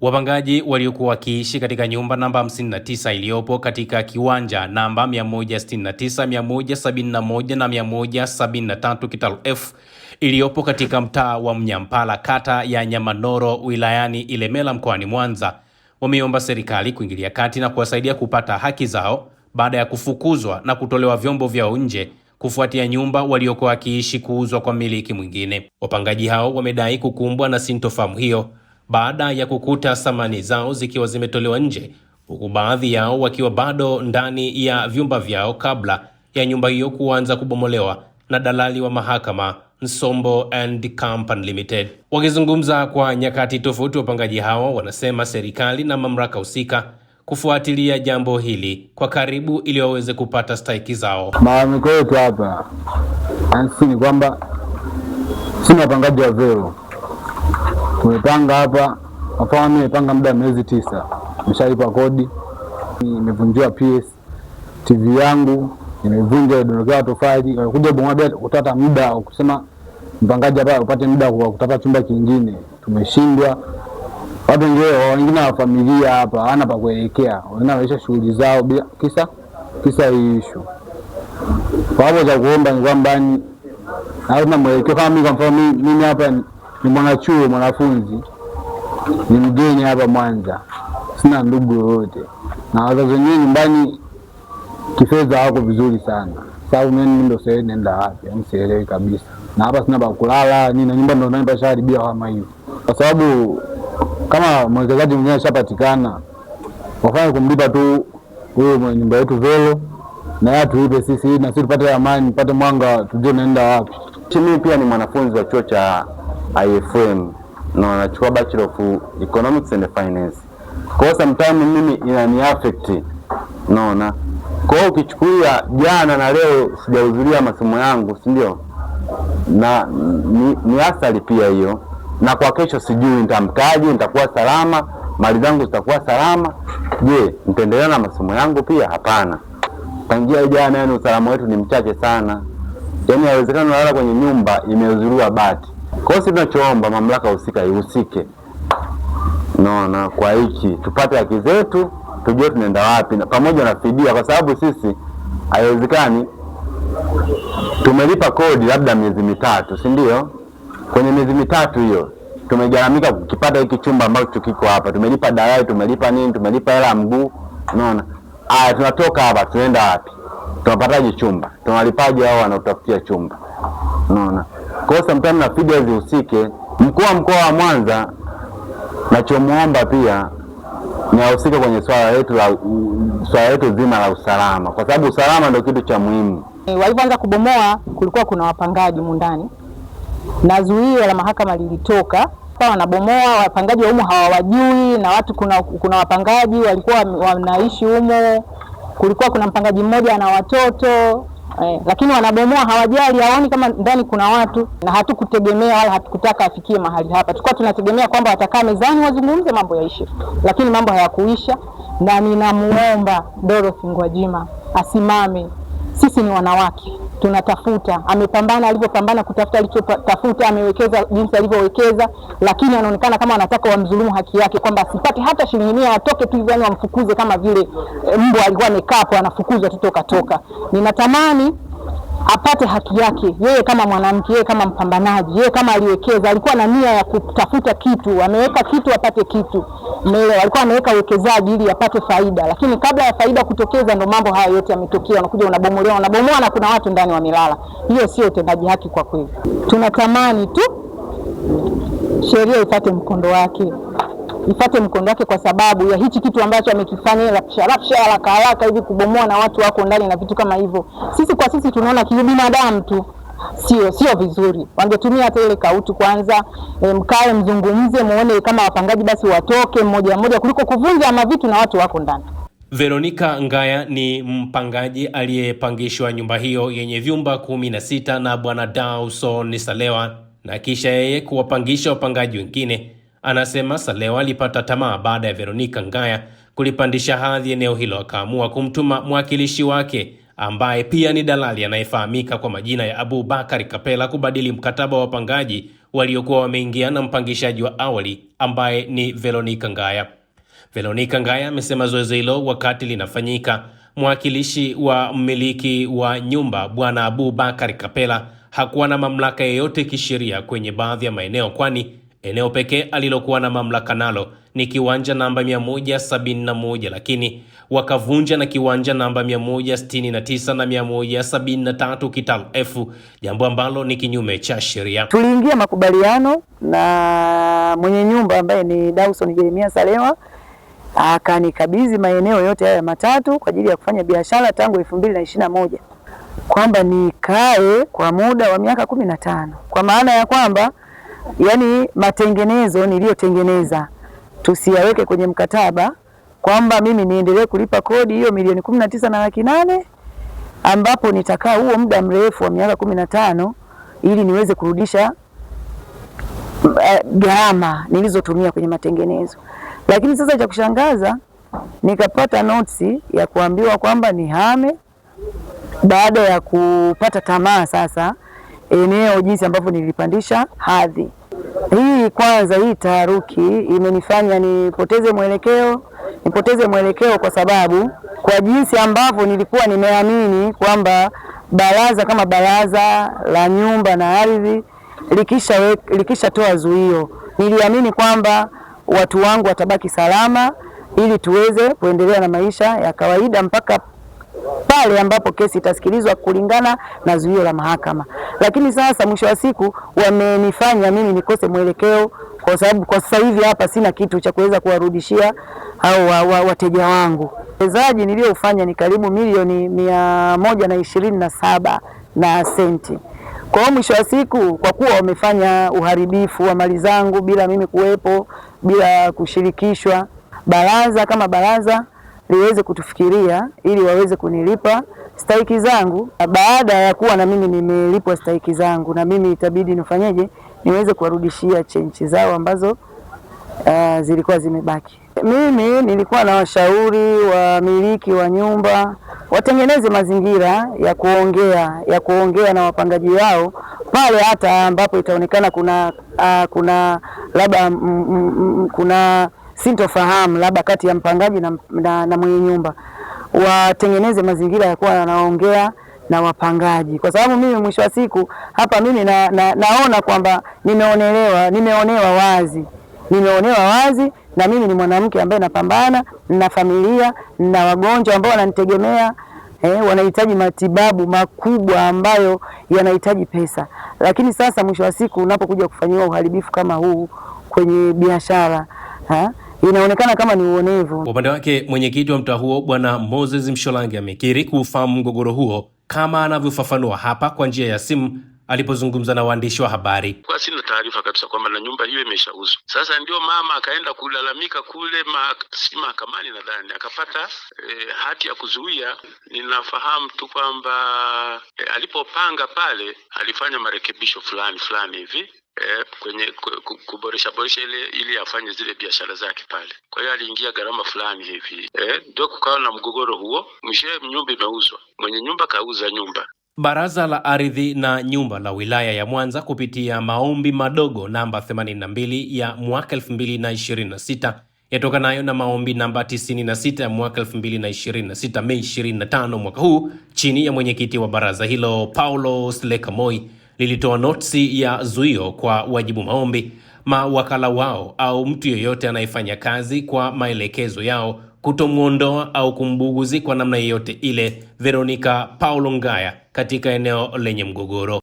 Wapangaji waliokuwa wakiishi katika nyumba namba 59 iliyopo katika kiwanja namba 169, 171 na 173 Kitalu F iliyopo katika mtaa wa Mnyampala, kata ya Nyamanoro, wilayani Ilemela, mkoani Mwanza, wameomba serikali kuingilia kati na kuwasaidia kupata haki zao baada ya kufukuzwa na kutolewa vyombo vyao nje kufuatia nyumba waliokuwa wakiishi kuuzwa kwa miliki mwingine. Wapangaji hao wamedai kukumbwa na sintofahamu hiyo baada ya kukuta samani zao zikiwa zimetolewa nje, huku baadhi yao wakiwa bado ndani ya vyumba vyao kabla ya nyumba hiyo kuanza kubomolewa na dalali wa mahakama Nsombo and Company Limited. Wakizungumza kwa nyakati tofauti, wapangaji hao wanasema serikali na mamlaka husika kufuatilia jambo hili kwa karibu ili waweze kupata stahiki zao. Malalamiko yetu hapa ni kwamba sina wapangaji wa vyeo. Tumepanga hapa, mfano mimi nimepanga muda miezi 9. Nimeshalipa kodi, nimevunjiwa PS, TV yangu nimevunja, dondokewa tofali, kuja bomoa bila kutata muda wa kusema mpangaji hapa upate muda wa kutafuta chumba kingine. Tumeshindwa. Watu wengine wa familia hapa hana pa kuelekea, wanaisha shughuli zao bila kisa issue. Kwa hapo za kuomba ni kwamba na mwelekeo kama mimi, kwa mfano mimi hapa ni mwanachuo, mwanafunzi, ni mgeni hapa Mwanza, sina ndugu yoyote, na wazazi wenyewe nyumbani kifedha wako vizuri sana. Sababu mimi ndio sasa nenda wapi? Sielewi kabisa. Na hapa sina pa kulala, nina nyumba ndio naipa shahari bila kama hiyo. Kwa sababu kama mwekezaji mwingine ashapatikana, wafanye kumlipa tu huyo mwenye nyumba yetu velo, na yeye tuipe sisi na sisi tupate amani, tupate mwanga, tujue naenda wapi. Mimi pia ni mwanafunzi wa chuo cha IFM na nachukua Bachelor of Economics and Finance. Kwa sometimes mimi inani affect, naona. Kwa hiyo ukichukulia jana na leo sijahudhuria masomo yangu, si ndio? Na ni athari pia hiyo. Na kwa kesho sijui nitamkaje, nitakuwa salama, mali zangu zitakuwa salama. Je, nitaendelea na masomo yangu pia? Hapana. Tangia jana yani usalama wetu ni mchache sana. Yaani inawezekana unalala kwenye nyumba imeuzuriwa bati. Kwa hiyo tunachoomba mamlaka husika ihusike. Naona kwa hiki tupate haki zetu, tujue tunaenda wapi, na pamoja na fidia, kwa sababu sisi haiwezekani tumelipa kodi labda miezi 3, si ndio? Kwenye miezi 3 hiyo tumegaramika kukipata hiki chumba ambacho kiko hapa. Tumelipa dalali, tumelipa nini, tumelipa hela mguu, unaona? Tunatoka hapa tunaenda wapi? Tunapataje chumba? Tunalipaje hao wanaotafutia chumba? Unaona? Kwa hiyo sometimes na fidia zihusike. Mkuu wa mkoa wa Mwanza nachomuomba pia ni ahusike kwenye swala letu zima la usalama, kwa sababu usalama ndio kitu cha muhimu. Walipoanza kubomoa kulikuwa kuna wapangaji ndani, na zuio la mahakama lilitoka kwa wanabomoa. Wapangaji wa humo hawawajui, na watu kuna wapangaji walikuwa wanaishi humo. Kulikuwa kuna mpangaji mmoja ana watoto lakini wanabomoa hawajali, hawaoni kama ndani kuna watu, na hatukutegemea wala hatukutaka afikie mahali hapa. Tulikuwa tunategemea kwamba watakaa mezani wazungumze mambo yaishe, lakini mambo hayakuisha. Na ninamuomba Dorothy Gwajima asimame. Sisi ni wanawake, tunatafuta. Amepambana alivyopambana kutafuta alichotafuta, amewekeza jinsi alivyowekeza, lakini anaonekana kama anataka wamdhulumu haki yake, kwamba asipate hata shilingi 100, atoke tu hivyo, wamfukuze kama vile mbwa alikuwa amekaa hapo anafukuzwa tu toka. Ninatamani apate haki yake, yeye kama mwanamke, yeye kama mpambanaji, yeye kama aliwekeza, alikuwa na nia ya kutafuta kitu, ameweka kitu apate kitu. Alikuwa ameweka uwekezaji ili apate faida, lakini kabla ya faida kutokeza ndo mambo haya yote yametokea. Unakuja unabomoa na kuna watu ndani wamelala. Hiyo sio utendaji haki kwa kweli. Tunatamani tu sheria ifuate mkondo wake. Kwa sababu ya hichi kitu ambacho amekifanya rapsha haraka hivi, kubomoa na watu wako ndani na vitu kama hivyo. Sisi tunaona kibinadamu tu sio vizuri. Wangetumia hata ile kautu kwanza, mkae mzungumze, muone kama wapangaji basi watoke mmoja kuliko kuvunja ama vitu na watu wako ndani. Veronica Ngaya ni mpangaji aliyepangishwa nyumba hiyo yenye vyumba 16 na Bwana Dawson Salewa, na kisha yeye kuwapangisha wapangaji wengine. Anasema Salewa alipata tamaa baada ya Veronica Ngaya kulipandisha hadhi eneo hilo, akaamua kumtuma mwakilishi wake ambaye pia ni dalali anayefahamika kwa majina ya Abubakar Kapela kubadili mkataba wa wapangaji waliokuwa wameingia na mpangishaji wa awali ambaye ni Veronica Ngaya. Veronica Ngaya amesema zoezi hilo wakati linafanyika, mwakilishi wa mmiliki wa nyumba Bwana Abubakar Kapela hakuwa na mamlaka yoyote kisheria kwenye baadhi ya maeneo, kwani eneo pekee alilokuwa na mamlaka nalo ni kiwanja namba 171, lakini wakavunja na kiwanja namba 169 na 173 Kitalu F, jambo ambalo ni kinyume cha sheria. Tuliingia makubaliano na mwenye nyumba ambaye ni Dawson Jeremia Salewa, akanikabidhi maeneo yote haya matatu kwa ajili ya kufanya biashara tangu 2021, kwamba nikae kwa muda wa miaka 15, kwa maana ya kwamba yani matengenezo niliyotengeneza tusiyaweke kwenye mkataba, kwamba mimi niendelee kulipa kodi hiyo milioni 19,800,000 ambapo nitakaa huo muda mrefu wa miaka 15 ili niweze kurudisha gharama nilizotumia kwenye matengenezo. Lakini sasa cha kushangaza, nikapata notisi ya kuambiwa kwamba nihame baada ya kupata tamaa sasa eneo jinsi ambavyo nilipandisha hadhi. Hii kwanza, hii taharuki imenifanya nipoteze mwelekeo kwa sababu kwa jinsi ambavyo nilikuwa nimeamini kwamba baraza kama baraza la nyumba na ardhi likishatoa zuio, niliamini kwamba watu wangu watabaki salama ili tuweze kuendelea na maisha ya kawaida mpaka pale ambapo kesi itasikilizwa kulingana na zuio la mahakama. Lakini sasa mwisho wa siku wamenifanya mimi nikose mwelekeo, kwa sababu kwa sasa hivi hapa sina kitu cha kuweza kuwarudishia au wateja wangu. Uwekezaji niliofanya ni karibu milioni 127 na senti. Kwa hiyo mwisho wa siku, kwa kuwa wamefanya uharibifu wa mali zangu bila mimi kuwepo, bila kushirikishwa, baraza kama baraza liweze kutufikiria ili waweze kunilipa stahiki zangu. Baada ya kuwa na mimi nimelipwa stahiki zangu, na mimi itabidi nifanyeje, niweze kuwarudishia chenchi zao ambazo zilikuwa zimebaki. Mimi nilikuwa na washauri wamiliki wa nyumba watengeneze mazingira ya kuongea na wapangaji wao pale hata ambapo itaonekana kuna labda kuna sintofahamu labda kati ya mpangaji na mwenye nyumba. Watengeneze mazingira ya kuwa wanaongea na wapangaji, kwa sababu mimi mwisho wa siku hapa mimi naona kwamba nimeonewa wazi, na mimi ni mwanamke ambaye napambana na familia na wagonjwa ambao wananitegemea, wanahitaji matibabu makubwa ambayo yanahitaji pesa. Lakini sasa mwisho wa siku unapokuja kufanyiwa uharibifu kama huu kwenye biashara, inaonekana kama ni uonevu. Kwa upande wake, mwenyekiti wa mtaa huo Bwana Moses Msholangi amekiri kufahamu mgogoro huo, kama anavyofafanua hapa kwa njia ya simu alipozungumza na waandishi wa habari. Kwa sina taarifa kabisa kwamba na nyumba hiyo imeshauzwa. Sasa ndio mama akaenda kulalamika kule mahakamani, nadhani akapata hati ya kuzuia. Ninafahamu tu kwamba alipopanga pale alifanya marekebisho fulani hivi kwenye kuboresha ili afanye zile biashara zake pale. Kwa hiyo aliingia gharama fulani hivi, ndio kukawa na mgogoro huo. Mwisho nyumba imeuzwa, mwenye nyumba kauza nyumba. Baraza la Ardhi na Nyumba la Wilaya ya Mwanza kupitia maombi madogo namba 82 ya mwaka 2026 yatokanayo na maombi namba 96 ya mwaka 2026 Mei 25 mwaka huu, chini ya mwenyekiti wa baraza hilo Paulo Slekamoi, lilitoa notisi ya zuio kwa wajibu maombi, mawakala wao au mtu yeyote anayefanya kazi kwa maelekezo yao kutomuondoa au kumbuguzi kwa namna yoyote ile Veronica Paulo Ngaya katika eneo lenye mgogoro.